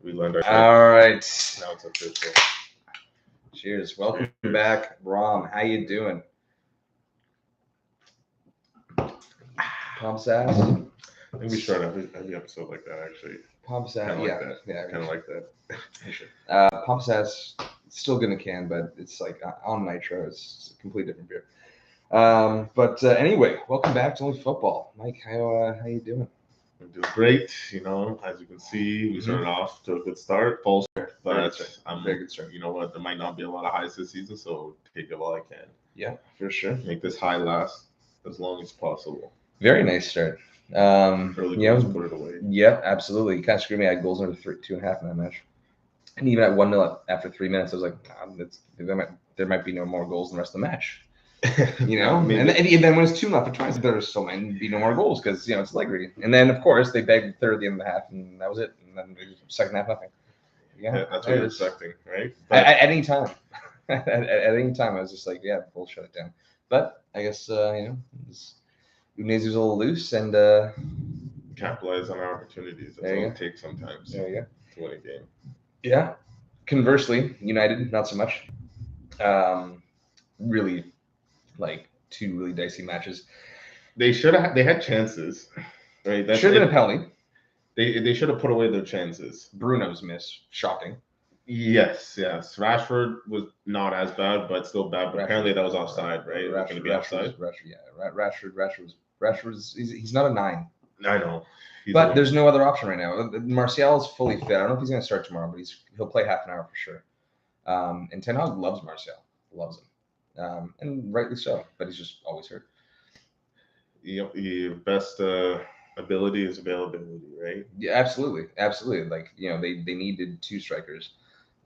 We learned our. All right. Now it's official. Cheers. Welcome back, Rom. How you doing? Pump sass. I think we start every episode like that, actually. Pump sass. Kind of Yeah, like that. yeah. Kind of like that. Pump sass. Still good in a can, but it's like on nitro. It's a completely different beer. But anyway, welcome back to Only Football. Mike, how you doing? I'm doing great. As you can see, we started off to a good start. False, but I'm very good start. You know what? There might not be a lot of highs this season, so take it while I can. Yeah, for sure. Make this high last as long as possible. Very nice start. Early goals, put it away. Yeah, absolutely. You kind of screwed me. I had goals under 2.5 in that match. And even at 1-0 after 3 minutes, I was like, there might be no more goals in the rest of the match. And then when it's 2-0 after 20, there still might be no more goals because it's Allegri. And then of course they begged the third at the end of the half, and that was it. And then the second half, nothing. Yeah, that's what you're expecting, right? At any time, at any time, I was just like, yeah, we'll shut it down. But I guess Udinese was a little loose and capitalize on our opportunities. That's all it takes sometimes. There you go. To win a game. Yeah. Conversely, United not so much. Really, like 2 really dicey matches. They had chances, right? That should have been a penalty. They should have put away their chances. Bruno's miss, shocking. Yes. Rashford was not as bad, but still bad. But apparently that was offside, right? Rashford, be offside. Rashford's he's not a 9. I know. But there's no other option right now. Martial is fully fit. I don't know if he's going to start tomorrow, but he'll play half an hour for sure. And Ten Hag loves Martial, loves him, and rightly so. But he's just always hurt. Your best ability is availability, right? Yeah, absolutely. Like they needed 2 strikers.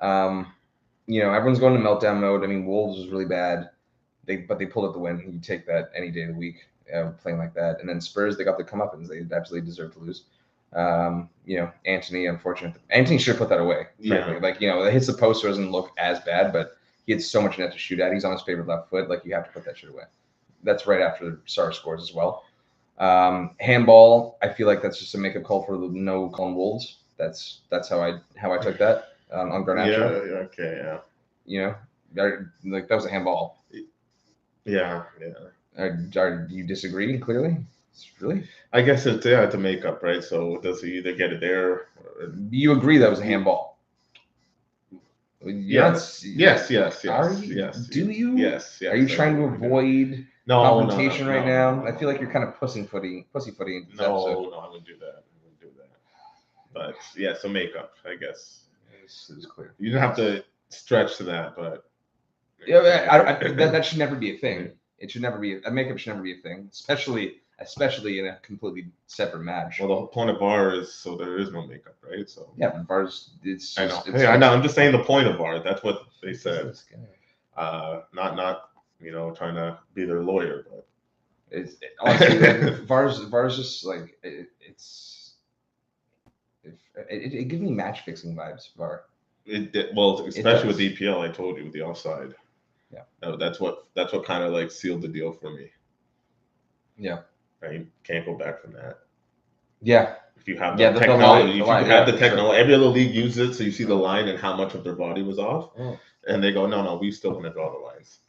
Everyone's going to meltdown mode. I mean, Wolves was really bad. But they pulled up the win. You take that any day of the week. Playing like that, and then Spurs, they got the comeuppance. They absolutely deserve to lose. Anthony, unfortunate. Anthony should have put that away. Frankly. It hits the post, so it doesn't look as bad, but he had so much net to shoot at. He's on his favorite left foot. Like, you have to put that shit away. That's right after Sarr scores as well. Handball, I feel like that's just a makeup call for the no call on Wolves. That's how I took that on Garnacho. Yeah. Okay. Yeah. That was a handball. Yeah. Do you disagree? Clearly, really. I guess it's to make up, right? So does he either get it there? You agree that was a handball? Yes. Do you? Yes. Are you trying to avoid confrontation right now? I feel like you're kind of pussyfooting. No, I wouldn't do that. But yeah, so makeup, I guess. This is clear. You don't have to stretch to that, but yeah, that should never be a thing. It should never be a makeup. Should never be a thing, especially in a completely separate match. Well, the point of VAR is so there is no makeup, right? So yeah, but VAR's I know. I'm just saying the point of VAR. That's what they said. Not trying to be their lawyer, but honestly, VAR's just like it gives me match fixing vibes. VAR. Especially with EPL, I told you with the offside. Yeah. No, that's what kind of like sealed the deal for me. Yeah. Right? Can't go back from that. Yeah. If you have the technology, technology, every other league uses it, so you see the line and how much of their body was off, and they go, no, we still want to draw the lines.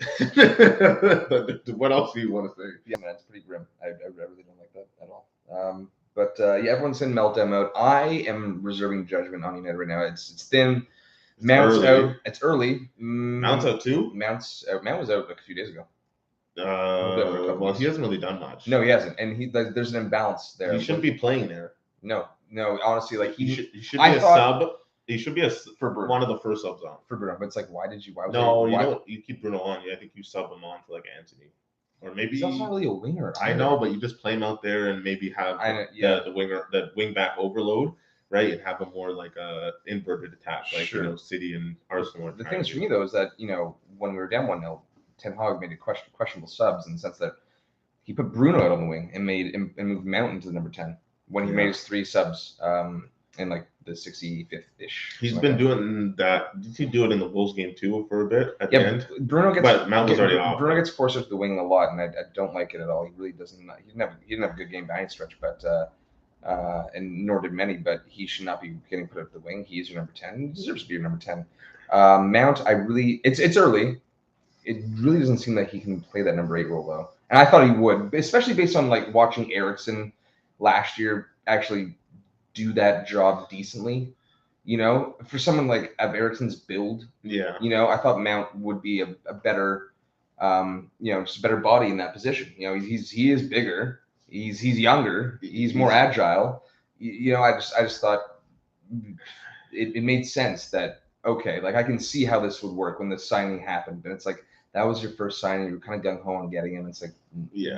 What else do you want to say? Yeah, man, it's pretty grim. I really don't like that at all. But everyone's in meltdown mode. I am reserving judgment on United right now. It's thin. Mount's out. It's early. Mount's out too? Mount was out like a few days ago. Well, he hasn't really done much. No, he hasn't. And there's an imbalance there. He shouldn't be playing there. No. Honestly, like he should be a sub. He should be one of the first subs on. For Bruno. But it's like, why? You keep Bruno on. I think you sub him on for like Anthony. Or maybe he's also not really a winger. I know, but you just play him out there and maybe have the wing back overload. Right, and have a more like a inverted attack, like City and Arsenal. The thing is for me though is that when we were down 1-0, Ten Hag made questionable subs in the sense that he put Bruno out on the wing and moved Mount into the number 10 when he made his 3 subs in like the 65th ish. He's been doing that. Did he do it in the Wolves game too for a bit at the end? But Mount was already off. Bruno gets forced out to the wing a lot, and I don't like it at all. He really doesn't. He didn't have a good game by any stretch, but. and nor did many. But he should not be getting put up the wing. He is your number 10. He deserves to be your number 10. Mount, it's early. It really doesn't seem like he can play that number 8 role though, and I thought he would, especially based on like watching Eriksen last year actually do that job decently. For someone like of Eriksen's build, I thought Mount would be a better, just a better body in that position. He is bigger, he's younger, he's more agile. I just thought it made sense that okay, like I can see how this would work when the signing happened, and it's like that was your first signing, you were kind of gung ho on getting him. It's like,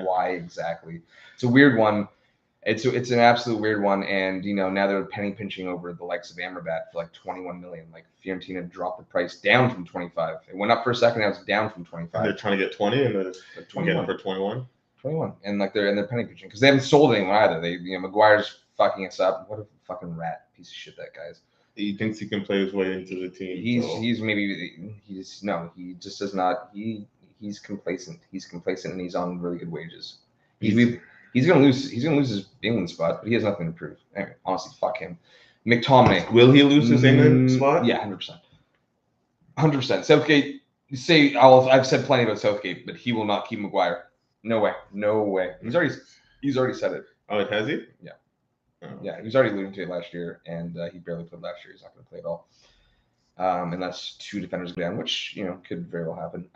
why exactly? It's a weird one. It's an absolute weird one, and now they're penny pinching over the likes of Amrabat for like 21 million. Like Fiorentina dropped the price down from 25. It went up for a second, now it's down from 25. And they're trying to get 20, and they're getting for 21. 21, and like they're penny pinching because they haven't sold anyone either. Maguire's fucking us up. What a fucking rat piece of shit that guy is. He thinks he can play his way into the team. He just does not. He's complacent. He's complacent, and he's on really good wages. He's gonna lose his England spot, but he has nothing to prove. Anyway, honestly, fuck him. McTominay. Will he lose his England spot? Yeah, 100%. 100%. Southgate. I've said plenty about Southgate, but he will not keep Maguire. No way. He's already said it. Oh, has he? Yeah. Yeah, he was already alluding to it last year, and he barely played last year. He's not going to play at all, unless 2 defenders go down, which could very well happen.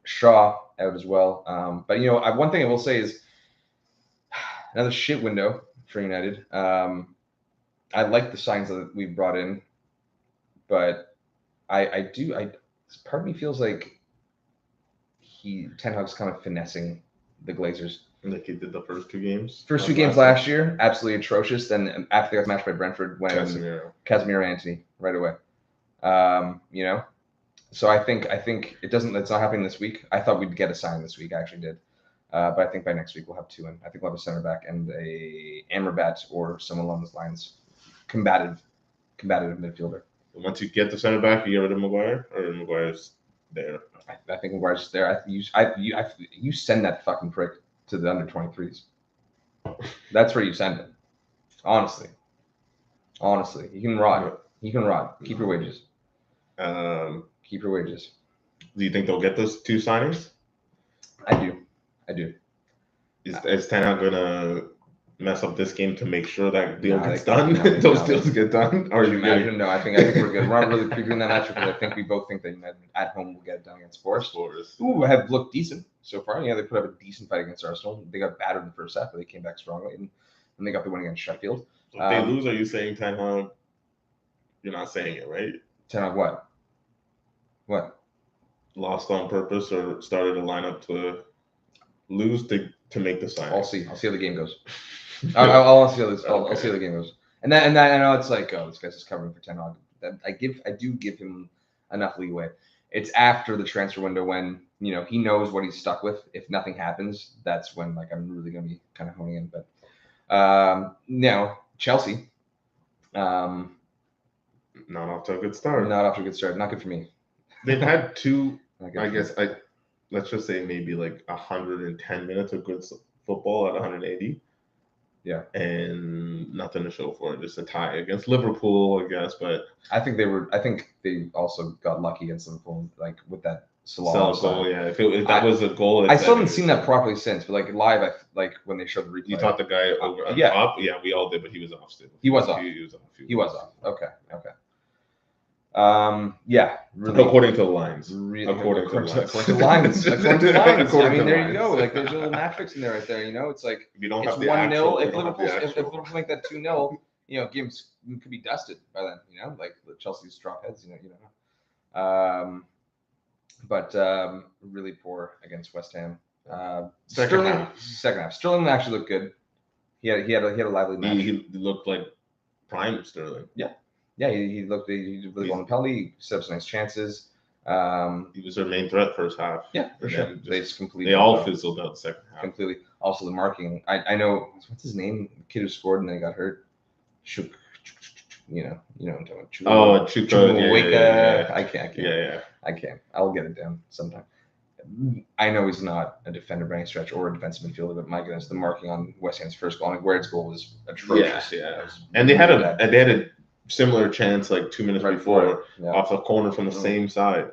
Shaw out as well. But one thing I will say is another shit window for United. I like the signs that we've brought in, but part of me feels like Ten Hag's kind of finessing the Glazers. Like he did the first 2 games. First 2 games last year, absolutely atrocious. Then after they got smashed by Brentford, when Casemiro Antony right away. So I think it's not happening this week. I thought we'd get a sign this week. I actually did. But I think by next week we'll have 2 in. I think we'll have a center back and a Amrabat or someone along those lines. Combative midfielder. Once you get the center back, you get rid of Maguire, or Maguire's there. I think Maguire's there. You send that fucking prick to the under 23s. That's where you send him. Honestly, he can rod. Keep your wages. Keep your wages. Do you think they'll get those 2 signings? I do. Is Ten Hag gonna mess up this game to make sure that deal gets done? Those deals get done? Or you imagine? No, I think we're good. We're not really previewing that match because I think we both think that United at home will get it done against Forest. Who have looked decent so far. They put up a decent fight against Arsenal. They got battered in the first half, but they came back strongly, and they got the win against Sheffield. So if they lose, are you saying Ten Hag? You're not saying it, right? Ten Hag what? What? Lost on purpose or started a lineup to lose to make the sign. I'll see how the game goes. I'll see how this. I'll see how the game goes. And that I know it's like, oh, this guy's just covering for Ten Hag. I do give him enough leeway. It's after the transfer window when he knows what he's stuck with. If nothing happens, that's when I'm really gonna be kind of honing in. But now Chelsea, not off to a good start. Not good for me. They've had 2. I guess let's just say maybe 110 minutes of good football at 180. Yeah. And nothing to show for it. Just a tie against Liverpool, I guess. But I think they also got lucky against Liverpool, with that Salah goal. Yeah. If that was a goal, I still haven't seen that properly since. But live, when they showed the replay, you thought the guy over on top? Yeah, we all did, but he was off still. He was off. He was off. Okay. Yeah. Really, according to the lines. According to lines. I mean, there you go. There's a little Matchweek in there right there. It's like if you don't it's have the 1-0. If Liverpool make that 2-0, games could be dusted by then. The Chelsea's drop heads. You know. But really poor against West Ham. Second half. Sterling actually looked good. He had a lively match. He looked like prime Sterling. Yeah, he looked. He did really well in the penalty. He set up some nice chances. He was their main threat first half. Yeah, for sure. They all fizzled out the second half. Completely. Also, the marking. I know what's his name. The kid who scored and then he got hurt. You know what I'm talking about. Chukwuemeka. I can't. I can't. I'll get it down sometime. I know he's not a defender by any stretch or a defensive midfielder, but my goodness, the marking on West Ham's first goal, and Guard's goal was atrocious. Yeah. And they had a similar chance like 2 minutes before off a corner from the same side,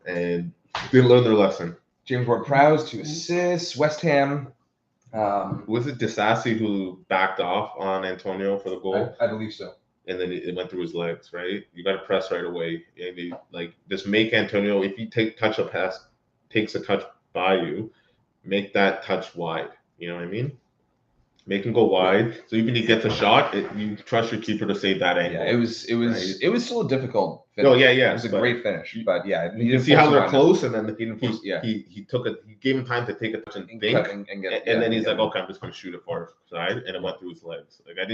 and didn't learn their lesson. James Ward-Prowse 2 assists. West Ham. Was it Disasi who backed off on Antonio for the goal? I believe so. And then it went through his legs, right? You got to press right away. And just make Antonio, if you takes a touch by you, make that touch wide. You know what I mean? Make him go wide. So even if he gets a shot, you trust your keeper to save that angle. Yeah, it was still a difficult finish. Oh yeah. It was a great finish, but yeah, you can see how they're close, and then he gave him time to take a touch and think, and then he's like, okay, I'm just going to shoot it far side, and it went through his legs. Like I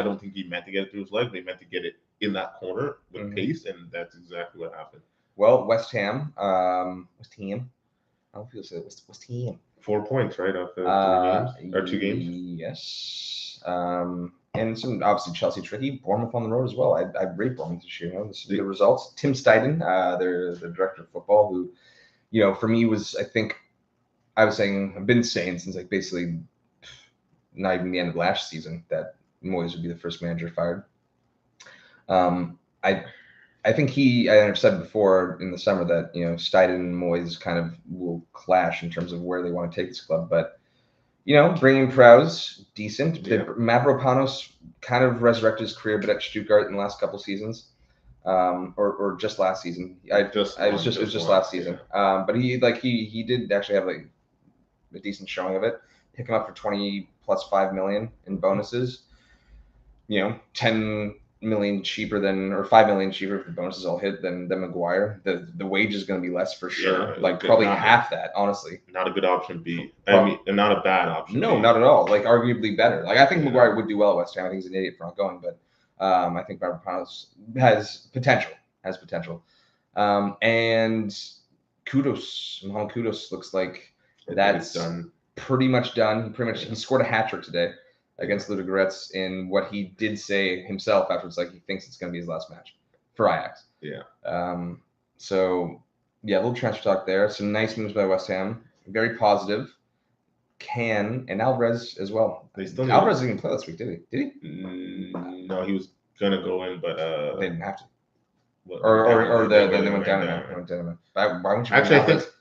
don't think he meant to get it through his legs, but he meant to get it in that corner with pace, and that's exactly what happened. Well, West Ham. I don't feel so. West Ham. 4 points, right, off the 3 games or 2 games. Yes. And some obviously Chelsea tricky. Bournemouth on the road as well. I rate Bournemouth this year. The results. Tim Steiden, they're the director of football, who, for me was, I think, I've been saying since like basically not even the end of last season that Moyes would be the first manager fired. I think I've said before in the summer that, Steiden and Moyes kind of will clash in terms of where they want to take this club. But, bringing Prowse, decent. Yeah. Mavropanos kind of resurrected his career, but at Stuttgart in the last couple of seasons, or just last season. It was just last season. But he did actually have like a decent showing of it. Pick him up for 20 plus 5 million in bonuses. 10 million cheaper or 5 million cheaper if the bonuses all hit than Maguire. The wage is going to be less for sure. Probably half that, honestly. Not a good option B. I mean, and not a bad option. No, not at all. Arguably better. I think Maguire would do well at West Ham. I think he's an idiot for not going, but I think Mavropanos has potential. And Mohamed Kudus looks like that's pretty much done. He scored a hat trick today against Ludogorets in what he did say himself afterwards, he thinks it's going to be his last match for Ajax. Yeah. So, yeah, a little transfer talk there. Some nice moves by West Ham. Very positive. And Alvarez as well. Alvarez didn't play last week, did he? No, he was going to go in, but... they didn't have to. Or they went down a man. Why wouldn't you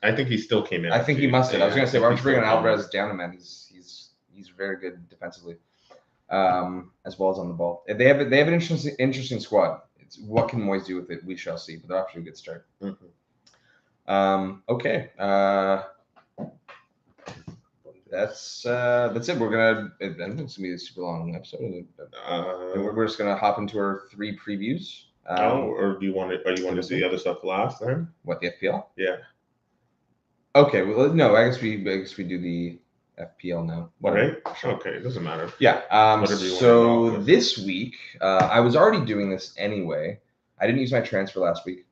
I think he still came in. I think he must have. I was going to say, why don't you bring on Alvarez down a man? He's very good defensively, as well as on the ball. They have an interesting squad. What can Moyes do with it? We shall see. But they're off to a good start. Mm-hmm. Okay. That's it. We're gonna. I don't think it's gonna be a super long episode. We're just gonna hop into our 3 previews. Or do you want to? Or you want to see the other stuff last then? What, the FPL? Yeah. Okay. Well, no. I guess we do the FPL now. Whatever. Right? Okay, it doesn't matter. Yeah. So this week, I was already doing this anyway. I didn't use my transfer last week,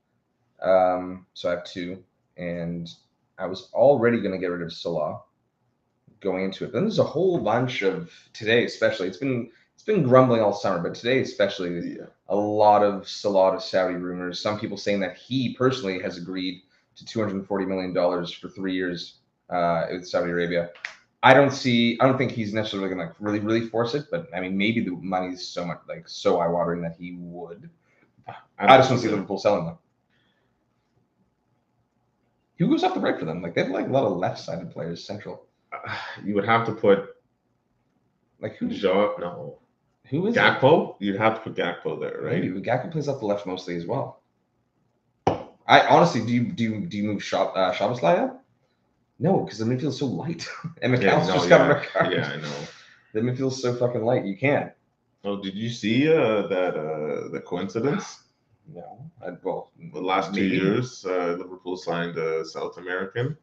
so I have 2, and I was already going to get rid of Salah going into it. Then there's a whole bunch of today, especially. It's been grumbling all summer, but today especially, a lot of Salah to Saudi rumors. Some people saying that he personally has agreed to $240 million for 3 years with Saudi Arabia. I don't think he's necessarily going to really, really force it, but I mean, maybe the money's so much so eye-watering that he would. I just want to see Liverpool selling them. Who goes up the right for them? They have a lot of left-sided players central. You would have to put who? No. Who is Gakpo? You'd have to put Gakpo there, right? Maybe, but Gakpo plays off the left mostly as well. I honestly, do you move Szoboszlai up? No, because the midfield's so light. And McAllister's just got a red card. Yeah, I know. The midfield's so fucking light. You can't. Oh, did you see the coincidence? No. The last 2 years, Liverpool signed a South American,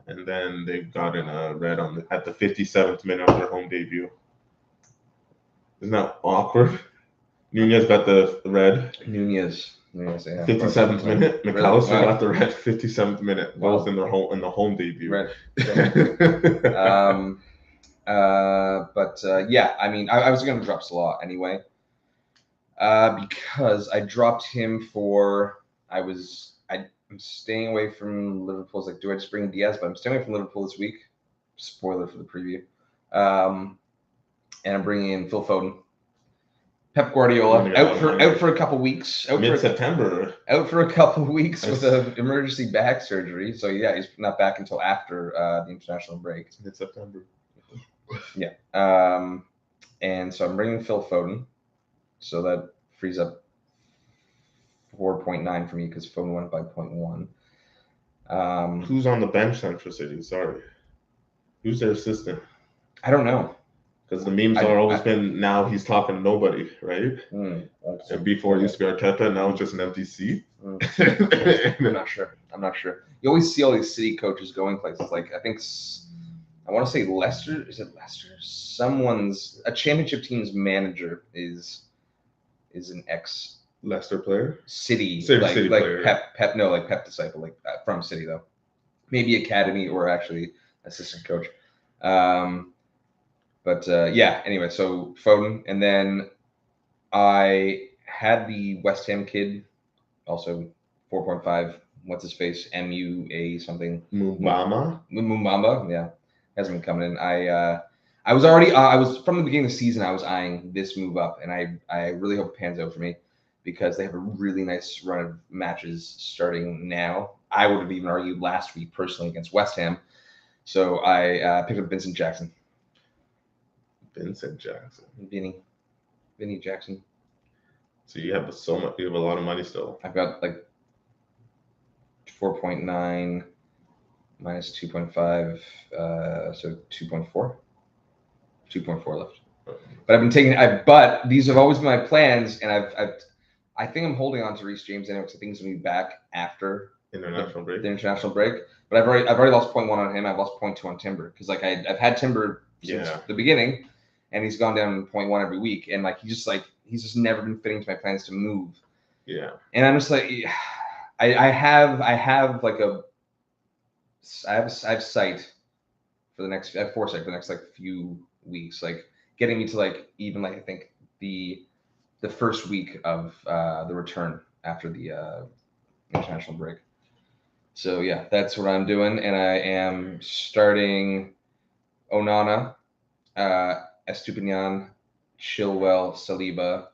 and then they got in a red at the 57th minute of their home debut. Isn't that awkward? Nunez got the red. Nunez. 57th minute. McAllister got the red. 57th minute. Both in the home debut. Red. Yeah. I mean, I was going to drop Salah anyway, because I dropped him for I I'm staying away from Liverpool's. Like, do I just bring Diaz? But I'm staying away from Liverpool this week. Spoiler for the preview. And I'm bringing in Phil Foden. Pep Guardiola out for a couple weeks. Mid-September. Out for a couple weeks with an emergency back surgery. So yeah, he's not back until after the international break. Mid-September. Yeah. And so I'm bringing Phil Foden. So that frees up 4.9 for me because Foden went by 0.1. Who's on the bench then for City? Sorry. Who's their assistant? I don't know. Because the memes are always been now he's talking to nobody, right? And before it used to be Arteta, now it's just an empty seat. I'm not sure. You always see all these City coaches going places. Like I want to say Leicester. Is it Leicester? A championship team's manager is an ex Leicester player. City player. Pep disciple, from City though. Maybe academy or actually assistant coach. Anyway, so Foden, and then I had the West Ham kid, also 4.5. What's his face? MUA something. Mubama, yeah, hasn't been coming in. I was from the beginning of the season. I was eyeing this move up, and I really hope it pans out for me because they have a really nice run of matches starting now. I would have even argued last week personally against West Ham, so I picked up Vincent Jackson. Vinny Jackson. So you have so much. You have a lot of money still. I've got 4.9 minus 2.5, so 2.4. 2.4 left. But I've been taking. But these have always been my plans, and I think I'm holding on to Reece James anyway because I think he's gonna be back after the international break. But I've already lost 0.1 on him. I've lost 0.2 on Timber because I've had Timber since the beginning. And he's gone down 0.1 every week, and he's just never been fitting to my plans to move. Yeah. And I'm just I have sight for the next. I have foresight for the next few weeks, getting me to even I think the first week of the return after the international break. So yeah, that's what I'm doing, and I am starting Onana. Estupinian, Chilwell, Saliba,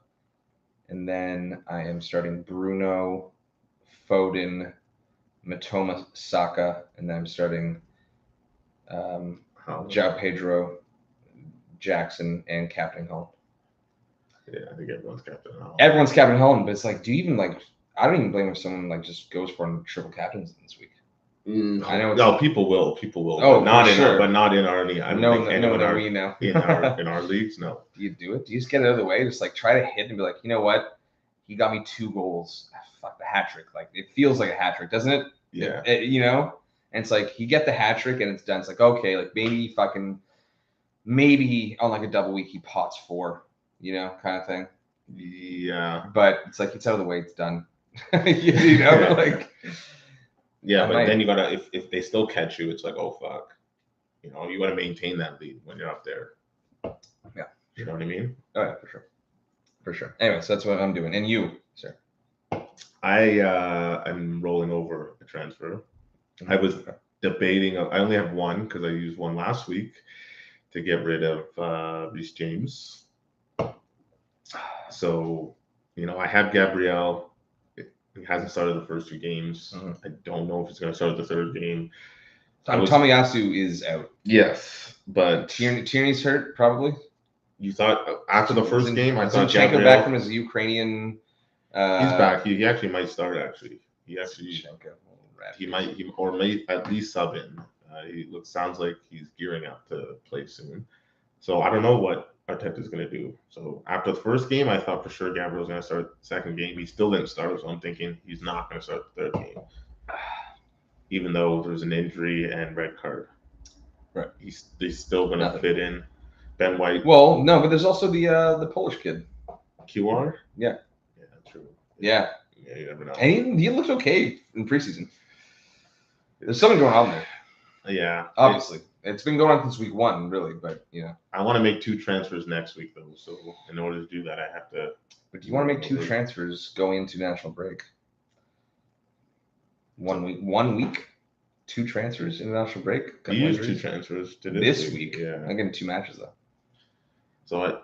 and then I am starting Bruno, Foden, Mitoma, Saka, and then I'm starting João Pedro, Jackson, and Captain Holland. Yeah, I think everyone's Captain Holland. Everyone's Captain Holland, but it's do you even I don't even blame if someone just goes for triple captains this week. I know. No, people will. Oh, but not in our league. I don't think anyone in our leagues. No. Do you do it? Do you just get it out of the way? Just try to hit and be you know what? He got me 2 goals. Fuck the hat trick. It feels like a hat trick, doesn't it? Yeah. And it's you get the hat trick and it's done. It's okay, maybe on a double week he pots 4, kind of thing. Yeah. But it's it's out of the way. It's done. Yeah, but then you gotta if they still catch you, it's oh fuck. You gotta maintain that lead when you're up there. Yeah. You know what I mean? Oh yeah, for sure. Anyway, so that's what I'm doing. And you, sir? I'm rolling over a transfer. Mm-hmm. I was debating. I only have one because I used one last week to get rid of Reece James. So, I have Gabriel. He hasn't started the first 2 games. Mm-hmm. I don't know if he's going to start the 3rd game. Tomiyasu is out. Yes, but Tierney's hurt probably. You thought after the first game, I thought Gabriel back from his Ukrainian. He's back. He actually might start. Actually, he may at least sub in. Sounds like he's gearing up to play soon. So I don't know what Arteta's going to do. So after the first game, I thought for sure Gabriel's going to start the 2nd game. He still didn't start, so I'm thinking he's not going to start the 3rd game, even though there's an injury and red card. Right. He's still going to fit in. Ben White. Well, no, but there's also the Polish kid. QR. Yeah. Yeah, true. Yeah. Yeah, you never know. And he looked okay in preseason. There's something going on there. Yeah. Obviously. It's been going on since week 1, really, but I want to make 2 transfers next week, though. So in order to do that, I have to. But do you want to make 2 transfers going into national break? 1 week, 2 transfers, international break. We used 2 transfers to this week. Yeah, I'm getting 2 matches though. So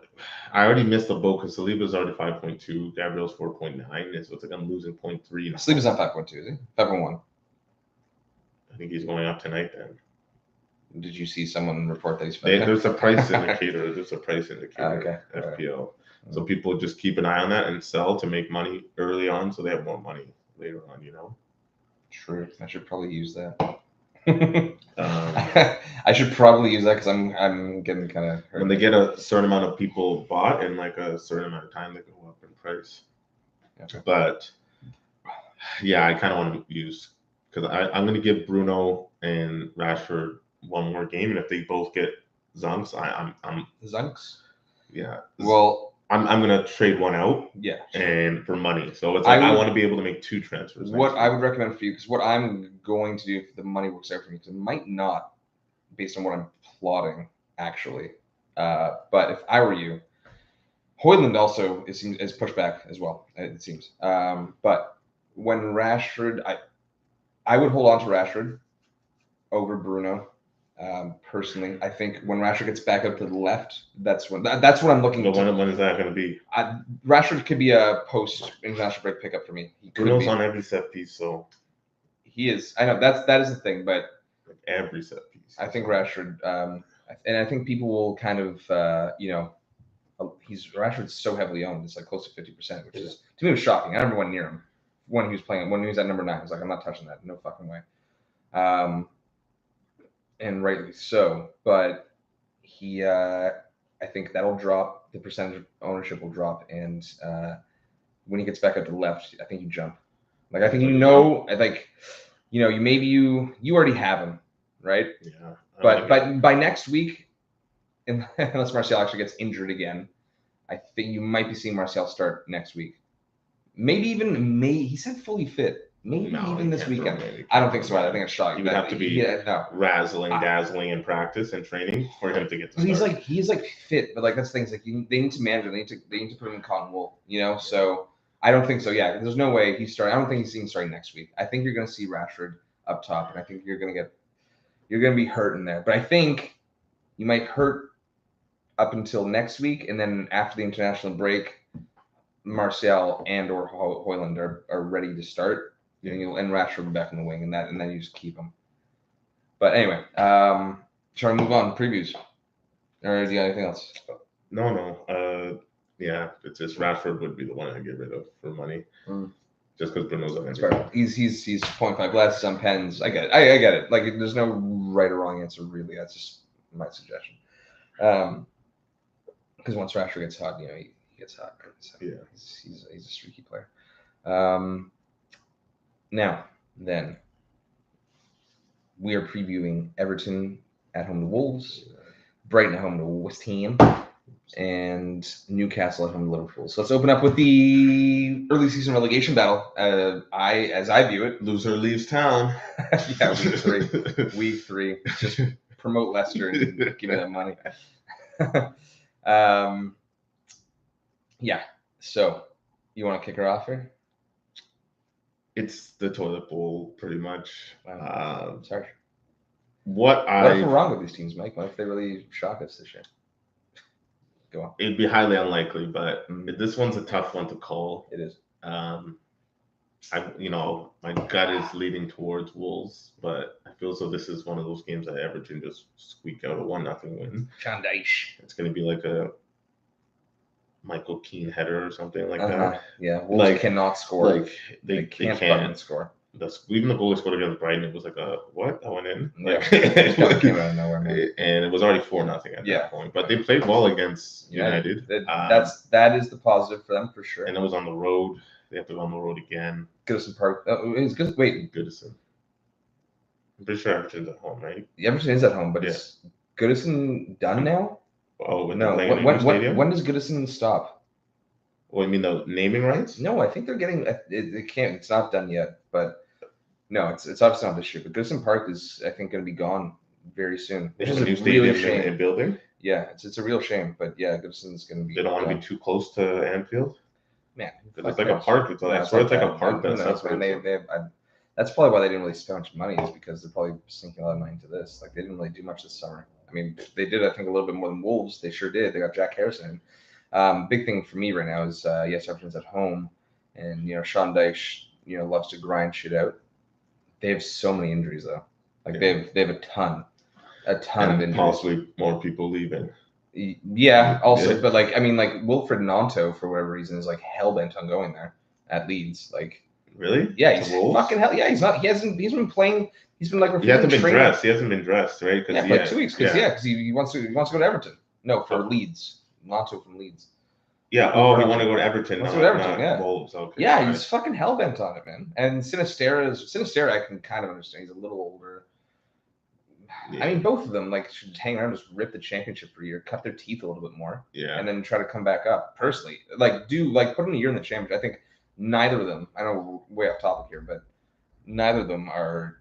I already missed the boat because Saliba's already 5.2, Gabriel's 4.9, so it's like I'm losing 0.3. Saliba's not 5.2, is he? 5.1. I think he's going up tonight then. Did you see someone report that he's there's a price indicator. There's a price indicator. Okay. FPL. So people just keep an eye on that and sell to make money early on, so they have more money later on. True. I should probably use that. I should probably use that because I'm getting kind of hurt. When they get a certain amount of people bought in like a certain amount of time, they go up in price. Okay. But yeah, I kind of want to use because I'm going to give Bruno and Rashford one more game, and if they both get Zunks, I'm Zunks. Yeah. Well, I'm gonna trade one out. Yeah. And for money, so it's like I want to be able to make 2 transfers. What I would recommend for you, because what I'm going to do if the money works out for me, because it might not, based on what I'm plotting actually. But if I were you, Højlund also is pushed back as well. It seems. But when Rashford, I would hold on to Rashford over Bruno. Personally, I think when Rashford gets back up to the left, that's what I'm looking. But when is that going to be? Rashford could be a post international break pickup for me. Bruno's on every set piece, so he is. I know that is the thing, but every set piece. I think Rashford, and I think people will kind of, Rashford's so heavily owned. It's like close to 50%, which is to me was shocking. I never went near him when he was playing. When he was at number 9, I was like, I'm not touching that. No fucking way. And rightly so, but he, I think that'll drop. The percentage of ownership will drop, and when he gets back up to the left, I think you jump. Like I think you already have him, right? Yeah. But by next week, unless Martial actually gets injured again, I think you might be seeing Martial start next week. Maybe even he said fully fit. Maybe even this weekend. I don't think so. I think it's shocking. He would have to be razzling, dazzling in practice and training for him to get to start. He's fit, but that's the thing. It's like they need to manage it. They need to put him in cotton wool. So I don't think so. Yeah, there's no way he's starting. I don't think he's even starting next week. I think you're going to see Rashford up top, and I think you're going to be hurt in there. But I think you might hurt up until next week, and then after the international break, Martial and or Højlund are ready to start. And Rashford back in the wing, and then you just keep him. But anyway, shall we move on? Previews, or do you got anything else? No. Yeah, it's just Rashford would be the one I'd get rid of for money, just because Bruno's on everything. He's 0.5 less on pens. I get it. I get it. Like there's no right or wrong answer really. That's just my suggestion. Because once Rashford gets hot, he gets hot. Right? So yeah, he's a streaky player. Now, then, we are previewing Everton at home to Wolves, Brighton at home to West Ham, and Newcastle at home to Liverpool. So let's open up with the early season relegation battle. As I view it, loser leaves town. Yeah, week 3. Just promote Leicester and give me that money. Yeah. So, you want to kick her off here? It's the toilet bowl, pretty much. Sorry. What if we're wrong with these teams, Mike? What if they really shock us this year? Go on. It'd be highly unlikely, but this one's a tough one to call. It is. My gut is leaning towards Wolves, but I feel as though this is one of those games that Everton just squeak out a 1-0 win. It's going to be like a Michael Keane header or something like that. Yeah, Wolves cannot score. They can't fucking score. Even the goal they scored against Brighton, it was like a what? That went in. Yeah, it came out of nowhere, man. And it was already 4-0 at that point. But they played well against United. That is the positive for them for sure. And it was on the road. They have to go on the road again. Goodison Park. It's good. Wait, Goodison. I'm pretty sure Everton's at home, right? Everton is at home, but is Goodison done now? Oh, no. When does Goodison stop? Well, you mean the naming rights? No, I think they're getting. It can't. It's not done yet, but no, it's obviously not this year. But Goodison Park is, I think, going to be gone very soon. Which is a new stadium and building. Yeah, it's a real shame, but yeah, Goodison's going to be. They don't want to be too close to Anfield. Man, it's like a park. I swear it's like a park. That's That's probably why they didn't really spend much money, is because they're probably sinking a lot of money into this. Like, they didn't really do much this summer. I mean, they did, I think, a little bit more than Wolves. They sure did. They got Jack Harrison. Big thing for me right now is, yes, Everton's at home, and, Sean Dyche, loves to grind shit out. They have so many injuries, though. Like, they have a ton of injuries. Possibly more people leaving. Yeah, also, but like, I mean, like Wilfred Nanto, for whatever reason, is like hell bent on going there at Leeds. Like, really? Yeah, he's fucking hell. Yeah, he's not. He's been playing. He's been like. He hasn't been dressed. He hasn't been dressed, right? Yeah, for like 2 weeks. Because he wants to go to Everton. No, for Leeds. Nanto from Leeds. Yeah. Oh, he want to go to Everton. Wants to go to Everton. Yeah. Wolves. Okay. Yeah, he's fucking hell bent on it, man. And Sinistera, I can kind of understand. He's a little older. Yeah. I mean, both of them should hang around, just rip the championship for a year, cut their teeth a little bit more, and then try to come back up. Personally, put in a year in the championship. I think neither of them. I know we're way off topic here, but neither of them are.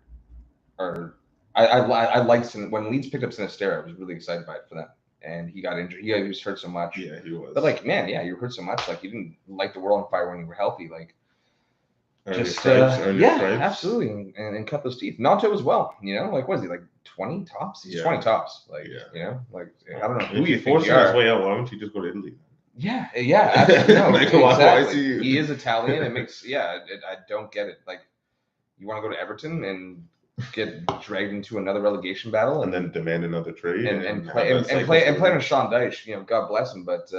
I liked when Leeds picked up Sinistera. I was really excited by it for them, and he got injured. He was hurt so much. Yeah, he was. But you were hurt so much. Like, you didn't light the world on fire when you were healthy. Like. Absolutely, and cut those teeth. Nanto as well, what is he, 20 tops? He's 20 tops. I don't know who you forcing his way out. Why don't you just go to Italy? Yeah, absolutely. No, exactly. He is Italian. It makes I don't get it. Like, you want to go to Everton and get dragged into another relegation battle, and then demand another trade, and play on Sean Dyche. God bless him, but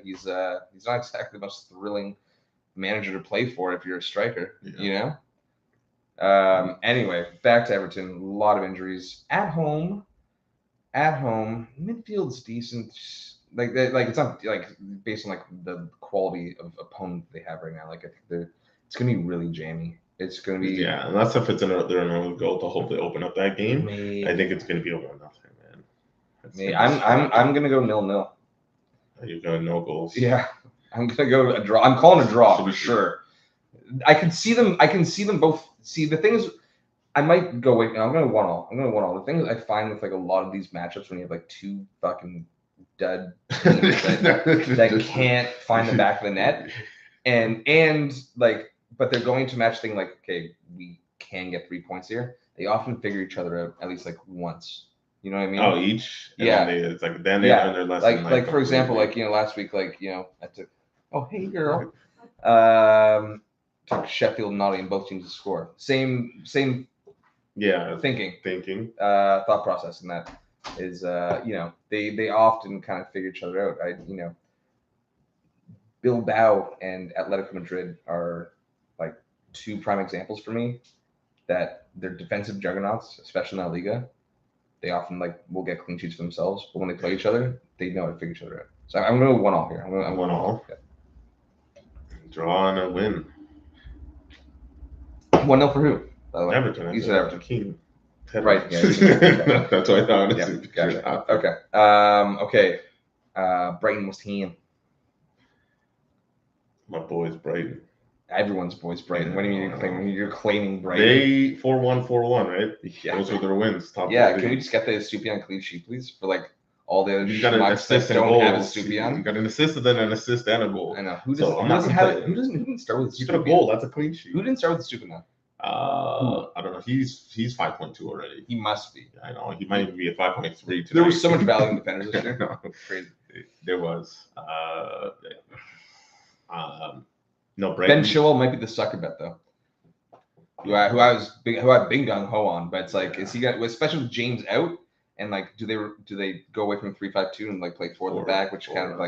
he's not exactly the most thrilling manager to play for if you're a striker, Anyway, back to Everton. A lot of injuries at home. Midfield's decent. It's not based on the quality of opponent they have right now. I think it's gonna be really jammy. It's gonna be unless if it's another goal to hopefully open up that game. I think it's gonna be a 1-0, man. I'm gonna go 0-0. You're going no goals. Yeah. I'm gonna go a draw. I'm calling a draw for sure. I can see them both. See, the thing is, I might go wait. I'm going to 1-1. The thing is, I find with a lot of these matchups when you have two fucking dud teams that can't find the back of the net, but they're going to match thing okay, we can get 3 points here. They often figure each other out at least once. You know what I mean? Oh, each. And it's then they learn their lesson. For example, last week, I took. Oh, hey, girl. Took Sheffield and Nottingham, both teams to score. Same. Thinking. Thought process, and that is, they often kind of figure each other out. Bilbao and Atletico Madrid are two prime examples for me that they're defensive juggernauts, especially in La Liga. They often will get clean sheets for themselves, but when they play each other, they know how to figure each other out. So I'm going to go 1-1 here. I'm going 1-1. Yeah. Draw and a win. 1-0 for who? Everton. You said Everton. King. Right. Yeah. That's what I thought. Yeah, gotcha. Okay. Brighton, West Ham. My boys, Brighton. Everyone's boys, Brighton. Yeah, what do you mean you're claiming Brighton? They 4-1, right? Yeah. Those are their wins. Top can we just get the Stupian clean sheet, please, for all the other schmucks that don't have a Stupian? You got an assist and then an assist and a goal. I know. Who didn't start with You got a goal. That's a clean sheet. Who didn't start with the Stupian? I don't know. He's 5.2 already. He must be. I know. He might even be at 5.3 today. There was so much value in defenders this year. Crazy. There was. No, Brighton. Ben Chilwell might be the sucker bet though. Who I've been gung ho on, but it's is he got, especially with James out, and do they go away from 3-5-2 and play four at the back, which kind of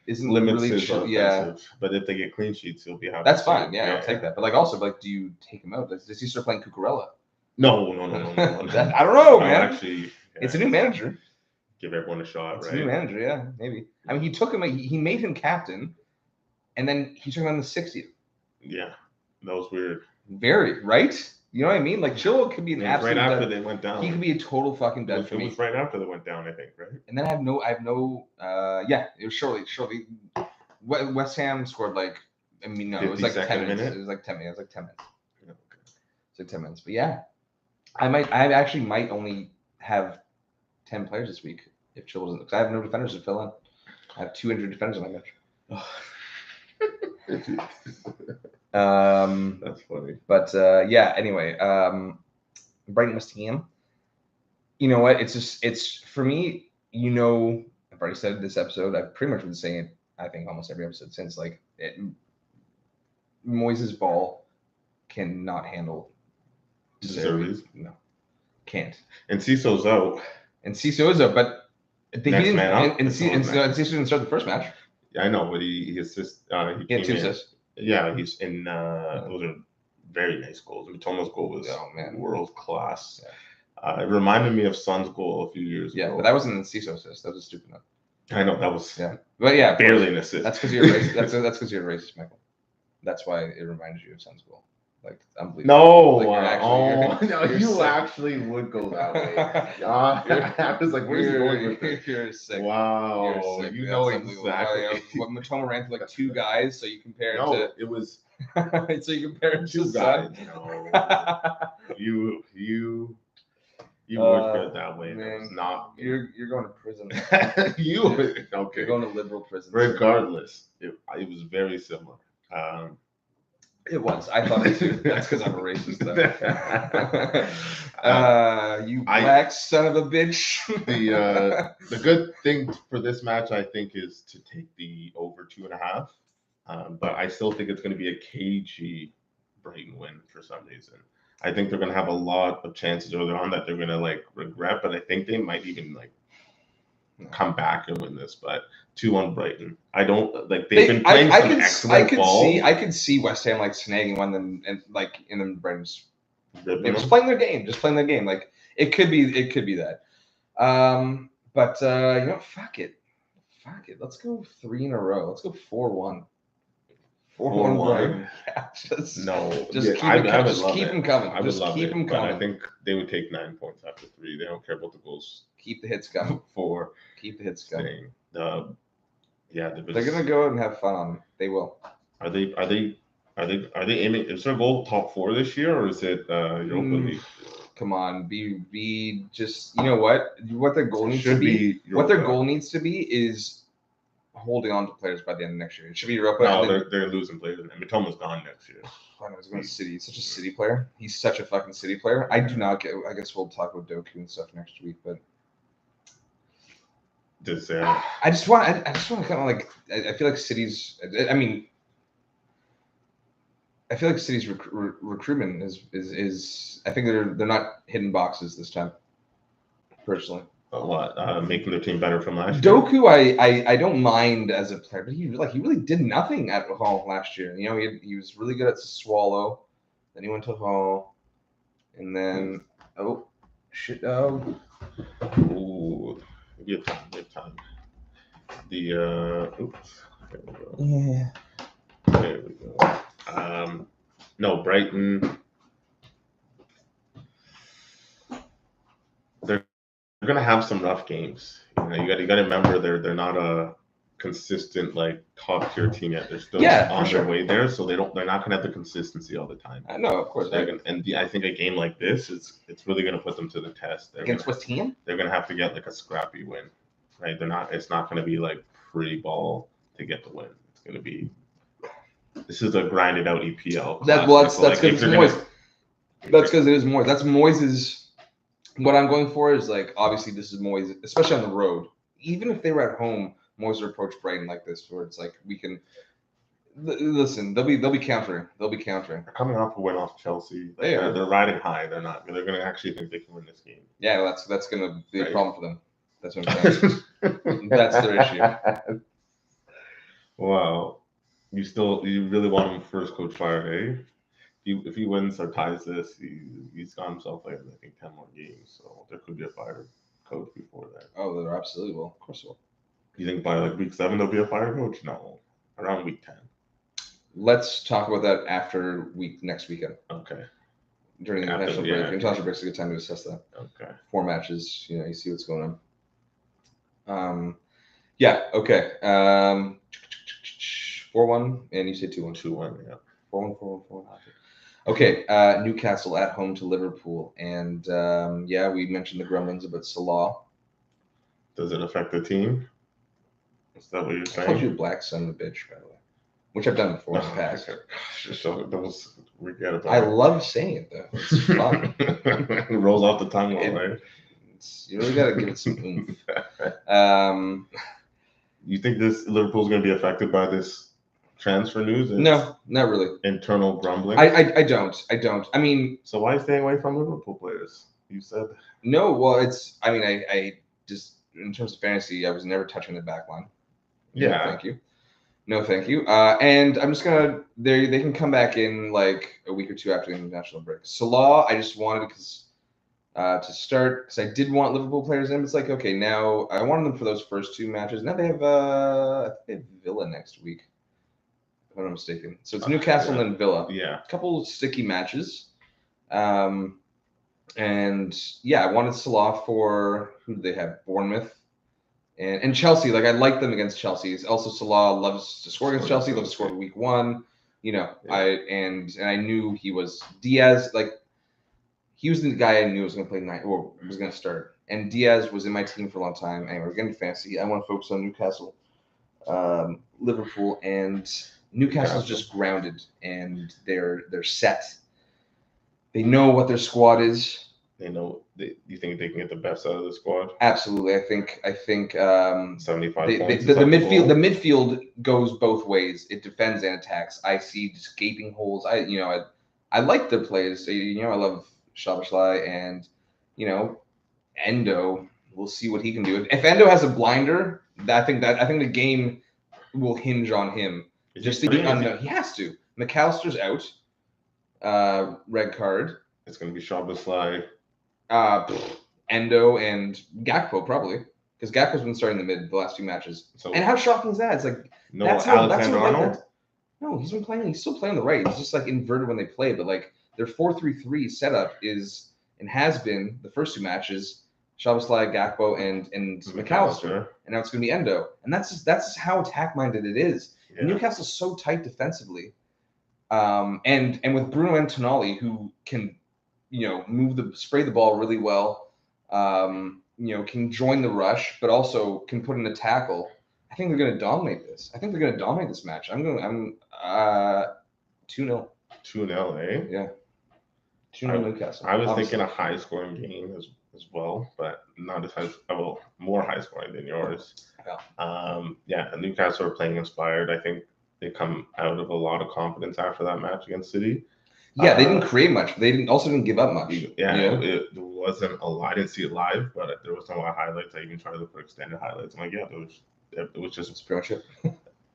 isn't limits really his offensive. But if they get clean sheets, he'll be happy. That's fine. Yeah, I'll take that. But also, do you take him out? Does he start playing Cucurella? No. I don't know, man. Actually, it's a new manager. Give everyone a shot, it's right? A new manager, yeah, maybe. I mean, he took him. He made him captain, and then he took him on the 60th. Yeah, that was weird. Very right. You know what I mean? Chilwell could be an absolute. Right after they went down, he could be a total fucking dud for me. It was right after they went down, I think, right? And then I have no. It was shortly. West Ham scored it was 10 minutes. It was 10 minutes. Yeah, okay. It's 10 minutes. But yeah, I actually might only have 10 players this week if Chilwell doesn't, because I have no defenders to fill in. I have 200 defenders on my bench. That's funny. But yeah. Anyway, Brighton West Ham. You know what? It's for me. I've already said it this episode. I've pretty much been saying it. I think almost every episode since. Moises' ball cannot handle De Zerbi's. No, can't. And Cisso's out. And Ciso is up, but he Next didn't. man up. And Ciso didn't start the first match. Yeah, I know, but he assists. He had 2 assists. Yeah, he's in. Those are very nice goals. Mitomo's goal was world class. Yeah. It reminded me of Son's goal a few years ago. Yeah, but that wasn't an Ciso assist. That was a stupid one. I know that was. Yeah, but yeah, barely an assist. That's because you're racist. That's because you're racist, Michael. That's why it reminds you of Son's goal. Like, unbelievable. No, you actually would go that way. I was like, where's he going with this? You're sick. Wow, you're sick. You know exactly. What Matoma ran through 2 guys, so you compare it to. No, it was. So you compare it to 2 guys. No, you would get that way. Man, not. You're going to prison. Okay. You're going to liberal prison. Regardless, it was very similar. It was. I thought it too. That's because I'm a racist, though. You black son of a bitch. The good thing for this match, I think, is to take the over 2.5. But I still think it's going to be a cagey Brighton win for some reason. I think they're going to have a lot of chances early on that they're going to regret, but I think they might even come back and win this. But 2-1 Brighton. I don't they've been playing excellent ball. I could see West Ham snagging one and in the Brighton's. Just playing their game. It could be that. But fuck it. Let's go 3 in a row. Let's go 4-1. 4-1. Yeah, just keep them coming. I would love it. But I think they would take 9 points after 3. They don't care about the goals. Keep the hits coming. Keep the hits coming. They're gonna go out and have fun on them. They will. Are they aiming? Is their goal top 4 this year, or is it Europa League? Come on, be just. You know what? What their goal needs to be. What their goal needs to be is holding on to players by the end of next year. It should be Europa. No, they're losing players, and Mitoma's gone next year. I know he's going to City. He's such a City player. He's such a fucking City player. I do not get. I guess we'll talk about Doku and stuff next week, but. I just want to kind of I feel like City's. I feel like City's recruitment is. I think they're not hitting boxes this time. Personally. Making their team better from last year. Doku, I don't mind as a player, but he really did nothing at Hull last year. He was really good at Swallow, then he went to Hull, and then ooh, you have time. Oops. There we go. Yeah. There we go. No, Brighton. They're going to have some rough games. You got to remember they're not a consistent top tier team yet. They're still on their way there, so they're not going to have the consistency all the time. I know, of course. I think a game like this it's really going to put them to the test. Against West Ham, they're going to have to get a scrappy win, right? It's not going to be pretty ball to get the win. It's going to be. This is a grinded out EPL. That's because Moyes. That's because it is Moyes. That's Moyes'. What I'm going for is obviously this is Moyes, especially on the road. Even if they were at home, Moyes would approach Brighton like this, where it's we can listen. They'll be countering. They're coming off a win off Chelsea. They're riding high. They're going to actually think they can win this game. Yeah, that's going to be a problem for them. That's what I'm saying. That's their issue. Wow, you really want him first coach fired, eh? If he wins or ties this, he's got himself I think 10 more games. So there could be a fire coach before that. Oh, there absolutely will. Of course, will. You think by week 7 there'll be a fire coach? No, around week 10. Let's talk about that after next weekend. Okay. During the international break. International break's a good time to assess that. Okay. 4 matches. You see what's going on. Yeah. Okay. 4-1, and you say 2-1. 2-1. Yeah. 4-1. Okay, Newcastle at home to Liverpool, and we mentioned the grumblings about Salah. Does it affect the team? Is that what you're saying? I called you a black son of a bitch, by the way. which I've done before in the past. So those forget about I it. love saying it though. It's fun. It rolls off the tongue well, right? You really got to give it some oomph. You think this Liverpool's going to be affected by this transfer news? No, not really. Internal grumbling. I don't. I mean, so why staying away from Liverpool players? You said no. Well, it's. I mean, I just in terms of fantasy, I was never touching the back line. Yeah. No, thank you. No, thank you. And I'm just gonna. They can come back in like a week or two after the international break. Salah, I just wanted to start because I did want Liverpool players in. It's like, okay, now I wanted them for those first two matches. Now they have I think they have Villa next week, if I'm not mistaken. So it's Newcastle and then Villa. Yeah. A couple of sticky matches. And yeah, I wanted Salah for who do they have? Bournemouth and Chelsea. Like I like them against Chelsea. Also Salah loves to score against Chelsea, loves to score week one. You know, yeah. I knew he was Diaz, like he was the guy I knew was going to play night or was going to start. And Diaz was in my team for a long time. Anyway, we're getting fancy. I want to focus on Newcastle, Liverpool, and Newcastle's just grounded and they're set. They know what their squad is. They know. You think they can get the best out of the squad? Absolutely. I think 75 points. The midfield goes both ways. It defends and attacks. I see just gaping holes. I like the players. I love Szoboszlai and Endo. We'll see what he can do. If Endo has a blinder, I think the game will hinge on him. He has to. McAllister's out. Red card. It's going to be Szoboszlai. Endo and Gakpo probably because Gakpo's been starting the last few matches. And how shocking is that? It's like Alexander-Arnold. No, he's been playing. He's still playing on the right. He's just like inverted when they play. But like their 4-3-3 setup is and has been the first two matches Szoboszlai, Gakpo, and McAllister, and now it's going to be Endo. And that's how attack minded it is. Yeah. Newcastle's so tight defensively, and with Bruno and Tonali who can spray the ball really well, can join the rush, but also can put in a tackle. I think they're going to dominate this. I think they're going to dominate this match. I'm 2-0. 2-0, eh? Yeah. 2-0 Newcastle. I was thinking a high scoring game as well, but not as high. Well, more high scoring than yours. Yeah. Newcastle are playing inspired. I think they come out of a lot of confidence after that match against City. Yeah, they didn't create much. They didn't give up much. Yeah, it wasn't a lot. I didn't see it live, but there was some highlights. I even tried to look for extended highlights. I'm like, yeah, it was just. That's pretty much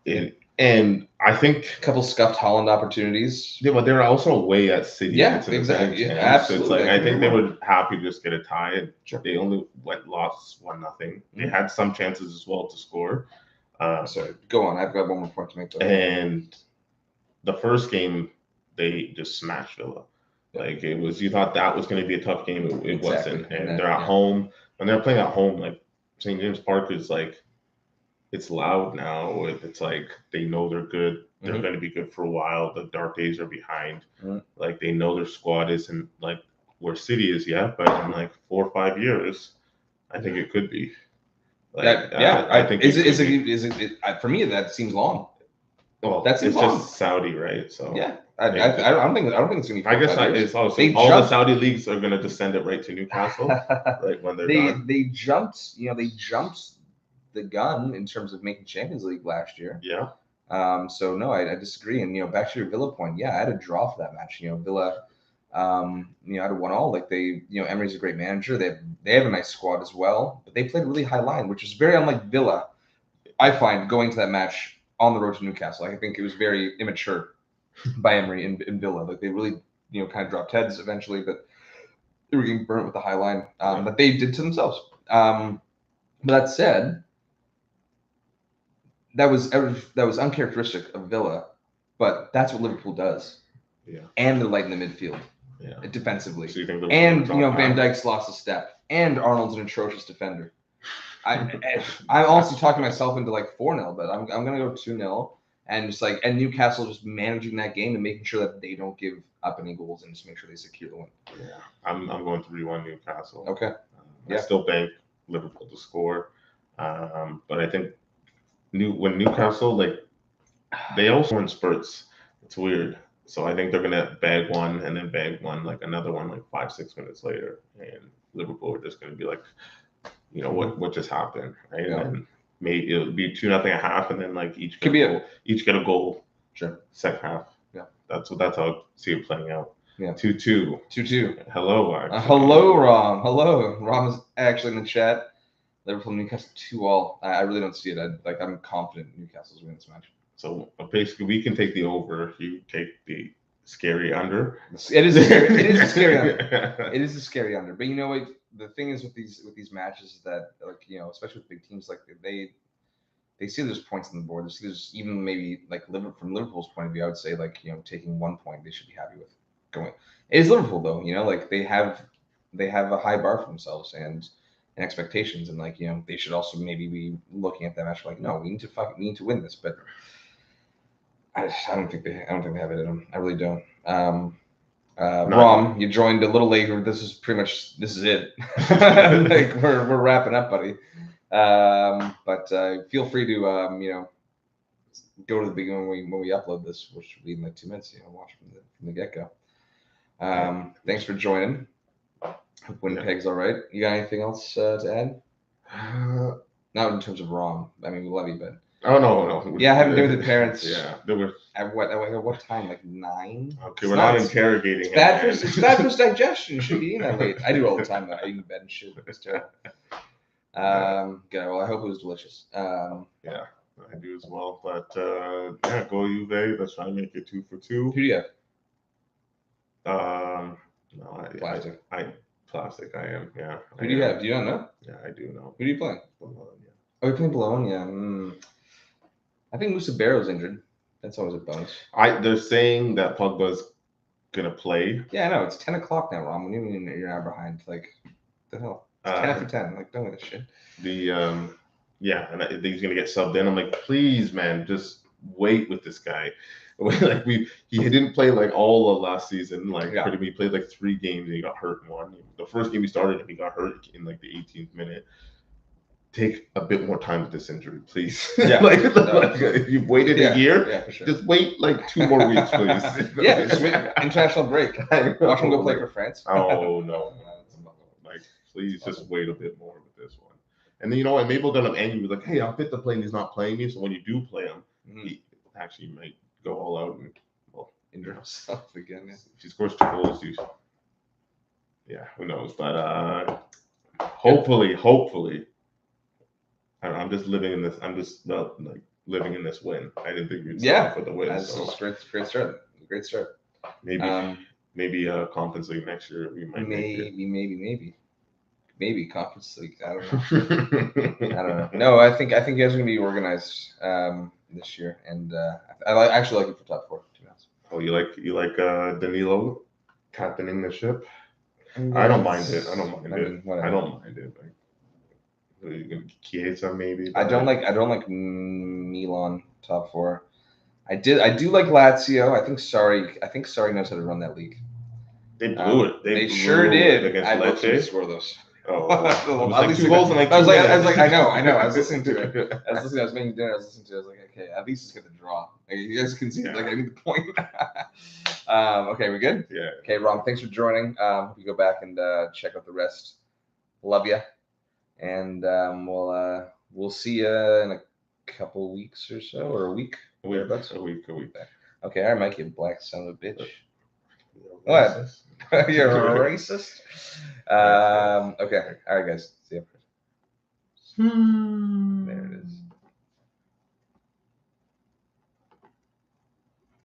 it. And I think a couple scuffed Holland opportunities. Yeah, but they're also away at City. Yeah, exactly. Yeah, absolutely. So it's like I think they were happy to just get a tie. And they only lost 1-0. They had some chances as well to score. Sorry, go on. I've got one more point to make. And the first game, they just smashed Villa. Like it was, you thought that was going to be a tough game. It wasn't. And they're at home. When they're playing at home, like St. James Park is like, it's loud now. It's like they know they're good. They're going to be good for a while. The dark days are behind. Like they know their squad isn't like where City is yet, but in like 4 or 5 years, I think it could be. Like, I think is it for me that seems long. Well, that's just Saudi, right? So yeah, I don't think it's gonna be. I guess it's also all the Saudi leagues are gonna just send it right to Newcastle, right when they're done. They jumped, the gun in terms of making Champions League last year. Yeah. So no, I disagree. And back to your Villa point, yeah, I had a draw for that match. Villa, I'd have won all. Like they, Emery's a great manager. They have a nice squad as well, but they played a really high line, which is very unlike Villa. I find going to that match on the road to Newcastle. I think it was very immature by Emery in Villa. Like they really, kind of dropped heads eventually, but they were getting burnt with the high line that they did to themselves. But that said, that was uncharacteristic of Villa, but that's what Liverpool does. Yeah. And they're light in the midfield. Yeah. Defensively. So you think Van Dijk's lost a step, and Arnold's an atrocious defender. I'm honestly talking myself into like 4-0, but I'm gonna go 2-0, and just and Newcastle just managing that game and making sure that they don't give up any goals and just make sure they secure the win. Yeah, I'm going 3-1 Newcastle. Okay. I still bank Liverpool to score, but I think when Newcastle They also in spurts. It's weird. So I think they're gonna bag one and then bag one like another one like 5 6 minutes later, and Liverpool are just gonna be like, what just happened, right? And Yeah. then maybe it'll be 2-0 at half, and then like Could be a each get a goal. Sure. Second half. Yeah. That's how I see it playing out. Yeah. 2-2. 2-2. Hello, hello, Rom. Hello. Rom is actually in the chat. Liverpool Newcastle 2-2. I really don't see it. I'm confident Newcastle's winning this match. So basically, we can take the over. You take the scary under. It is a scary under. It is a scary under. But you know what? The thing is with these matches is that, like, especially with big teams, like they see there's points on the board. They see there's even maybe like from Liverpool's point of view, I would say, like, taking 1 point they should be happy with going. It is Liverpool though, like they have a high bar for themselves and expectations, and like, they should also maybe be looking at that match like, no, we need to win this. But I don't think they have it in them. I really don't. Rom, you joined a little later. This is it. Like we're wrapping up, buddy. But feel free to go to the beginning when we upload this, which will be in like 2 minutes. Watch from the get go. Thanks for joining. Hope Winnipeg's all right. You got anything else to add? Not in terms of Rom. I mean, we love you, but. Oh no. Yeah, having dinner with the parents. Yeah, there were. At what time? Like 9. Okay, we're not interrogating. It's bad for his digestion. You shouldn't be eating that late. I do all the time though. I eat in bed and shit. It's terrible. Good. Well, I hope it was delicious. Yeah, I do as well. But yeah, go Juve. Let's try to make it 2 for 2. Who do you have? No, Plastic. Plastic. I am. Yeah. Who do you have? Do you not know? Yeah, I do know. Who do you play? Bologna. Oh, you're playing Bologna. I think Musa Barrow's injured. That's always a bonus. They're saying that Pogba's gonna play. Yeah, I know. It's 10 o'clock now, Rom. When you mean you're now behind? Like, the hell? It's 10 after 10. Like, don't with this shit. Yeah, and I think he's gonna get subbed in. I'm like, please, man, just wait with this guy. Like he didn't play like all of last season. Like he played like 3 games and he got hurt in one. The first game he started and he got hurt in like the 18th minute. Take a bit more time with this injury, please. Yeah. If you've waited a year, for sure. Just wait like 2 more weeks, please. Yeah, just wait. International break. Watch him go play for France. Oh no. Like, please just wait a bit more with this one. And then maybe we're gonna end you with like, hey, I'm fit to play and he's not playing me. So when you do play him, he actually might go all out and injure himself again. Yeah. If he scores 2 goals, who knows? But hopefully. I'm just living in this. I'm just living in this win. I didn't think you'd start for the win. That's a great start. Great start. Maybe Conference League next year. We might. Maybe Conference League. I don't know. No, I think you guys are gonna be organized this year, and I actually like it for top 4. To be honest. Oh, you like Danilo captaining the ship? I don't mind it. I don't mind it. Chiesa maybe. I don't like Milan top 4. I do like Lazio. I think Sarri knows how to run that league. They blew it. They sure did. I'd love to score those. Oh, at least 2 goals in like 2 minutes. I was like, I know. I was listening to it. I was making dinner. I was listening to it. I was like, okay, at least it's gonna draw. Like, you guys can see, like, I need the point. Okay, we good? Yeah. Okay, Ron, thanks for joining. Hope you go back and check out the rest. Love you. And we'll see you in a couple weeks or so, or a week. A week back. Okay, all right, Mike, you black son of a bitch. What? You're a racist? Okay, all right, guys. See you. There it is.